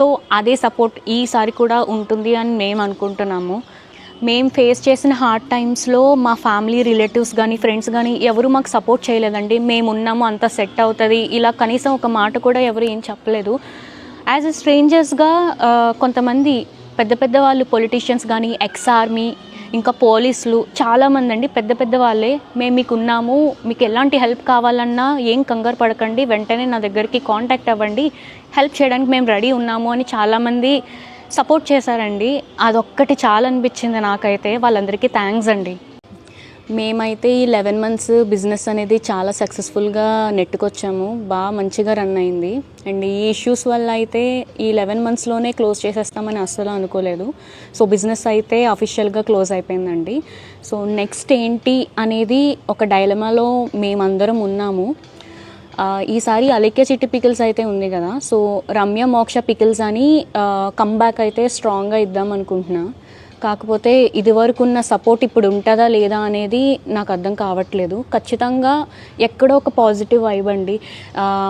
So అదే support ఈసారి కూడా ఉంటుంది అని మేము అనుకుంటున్నాము. మేము ఫేస్ చేసిన హార్డ్ టైమ్స్లో మా ఫ్యామిలీ రిలేటివ్స్ కానీ ఫ్రెండ్స్ కానీ ఎవరు మాకు సపోర్ట్ చేయలేదండి. మేము ఉన్నాము, అంత సెట్ అవుతుంది ఇలా కనీసం ఒక మాట కూడా ఎవరు ఏం చెప్పలేదు. యాజ్ ఎ స్ట్రేంజర్స్గా కొంతమంది పెద్ద పెద్ద వాళ్ళు పొలిటీషియన్స్ కానీ ఎక్స్ ఆర్మీ ఇంకా పోలీసులు చాలామంది అండి పెద్ద పెద్ద వాళ్ళే, మేము మీకు ఉన్నాము, మీకు ఎలాంటి హెల్ప్ కావాలన్నా ఏం కంగారు పడకండి, వెంటనే నా దగ్గరికి కాంటాక్ట్ అవ్వండి, హెల్ప్ చేయడానికి మేము రెడీ ఉన్నాము అని చాలామంది సపోర్ట్ చేశారండి. అదొక్కటి చాలా అనిపించింది నాకైతే. వాళ్ళందరికీ థ్యాంక్స్ అండి. మేమైతే ఈ 11 months బిజినెస్ అనేది చాలా సక్సెస్ఫుల్గా నెట్టుకొచ్చాము. బాగా మంచిగా రన్ అయింది. అండ్ ఈ ఇష్యూస్ వల్ల అయితే ఈ 11 monthsలోనే క్లోజ్ చేసేస్తామని అస్సలు అనుకోలేదు. సో బిజినెస్ అయితే అఫీషియల్గా క్లోజ్ అయిపోయిందండి. సో నెక్స్ట్ ఏంటి అనేది ఒక డైలమాలో మేమందరం ఉన్నాము. ఈసారి అలేఖ్య చిట్టి పికిల్స్ అయితే ఉంది కదా, సో రమ్య మోక్ష పికిల్స్ అని కంబ్యాక్ అయితే స్ట్రాంగ్గా ఇద్దాం అనుకుంటున్నా. కాకపోతే ఇదివరకు ఉన్న సపోర్ట్ ఇప్పుడు ఉంటుందా లేదా అనేది నాకు అర్థం కావట్లేదు. ఖచ్చితంగా ఎక్కడో ఒక పాజిటివ్ వైబ్ అండి.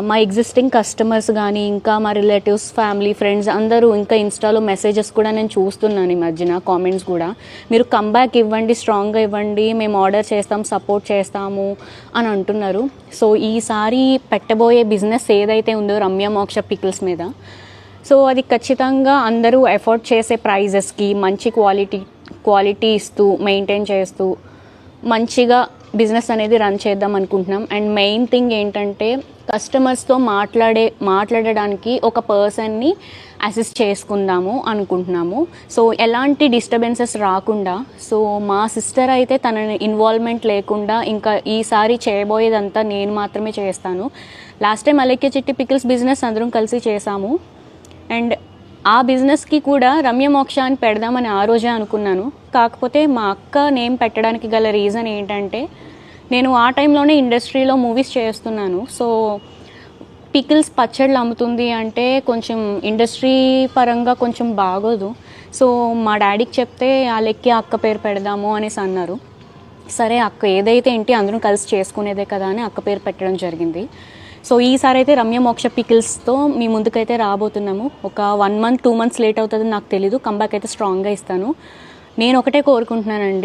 మా ఎగ్జిస్టింగ్ కస్టమర్స్ కానీ ఇంకా మా రిలేటివ్స్ ఫ్యామిలీ ఫ్రెండ్స్ అందరూ ఇంకా ఇన్స్టాలో మెసేజెస్ కూడా నేను చూస్తున్నాను ఈ మధ్యన, కామెంట్స్ కూడా, మీరు కంబ్యాక్ ఇవ్వండి, స్ట్రాంగ్గా ఇవ్వండి, మేము ఆర్డర్ చేస్తాం, సపోర్ట్ చేస్తాము అని అంటున్నారు. సో ఈసారి పెట్టబోయే బిజినెస్ ఏదైతే ఉందో రమ్య మోక్ష పికిల్స్ మీద, సో అది ఖచ్చితంగా అందరూ ఎఫోర్డ్ చేసే ప్రైజెస్కి మంచి క్వాలిటీ ఇస్తూ మెయింటైన్ చేస్తూ మంచిగా బిజినెస్ అనేది రన్ చేద్దాం అనుకుంటున్నాం. అండ్ మెయిన్ థింగ్ ఏంటంటే కస్టమర్స్తో మాట్లాడడానికి ఒక పర్సన్ని అసిస్ట్ చేసుకుందాము అనుకుంటున్నాము. సో ఎలాంటి డిస్టర్బెన్సెస్ రాకుండా, సో మా సిస్టర్ అయితే తన ఇన్వాల్వ్మెంట్ లేకుండా ఇంకా ఈసారి చేయబోయేదంతా నేను మాత్రమే చేస్తాను. లాస్ట్ టైం అలేఖ్య చిట్టి పికిల్స్ బిజినెస్ అందరం కలిసి చేసాము. అండ్ ఆ బిజినెస్కి కూడా రమ్య మోక్ష అని పెడదామని ఆ రోజే అనుకున్నాను. కాకపోతే మా అక్క నేమ్ పెట్టడానికి గల రీజన్ ఏంటంటే, నేను ఆ టైంలోనే ఇండస్ట్రీలో మూవీస్ చేస్తున్నాను. సో పికిల్స్ పచ్చళ్ళు అమ్ముతుంది అంటే కొంచెం ఇండస్ట్రీ పరంగా కొంచెం బాగోదు. సో మా డాడీకి చెప్తే అలేఖ్య అక్క పేరు పెడదాము అనేసి అన్నారు. సరే అక్క ఏదైతే ఏంటి అందరం కలిసి చేసుకునేదే కదా అని అక్క పేరు పెట్టడం జరిగింది. సో ఈసారి అయితే రమ్య మోక్ష పికిల్స్తో మీ ముందుకైతే రాబోతున్నాము. ఒక 1 month 2 months లేట్ అవుతుందని నాకు తెలీదు. కంబ్యాక్ అయితే స్ట్రాంగ్గా ఇస్తాను. నేను ఒకటే కోరుకుంటున్నానండి,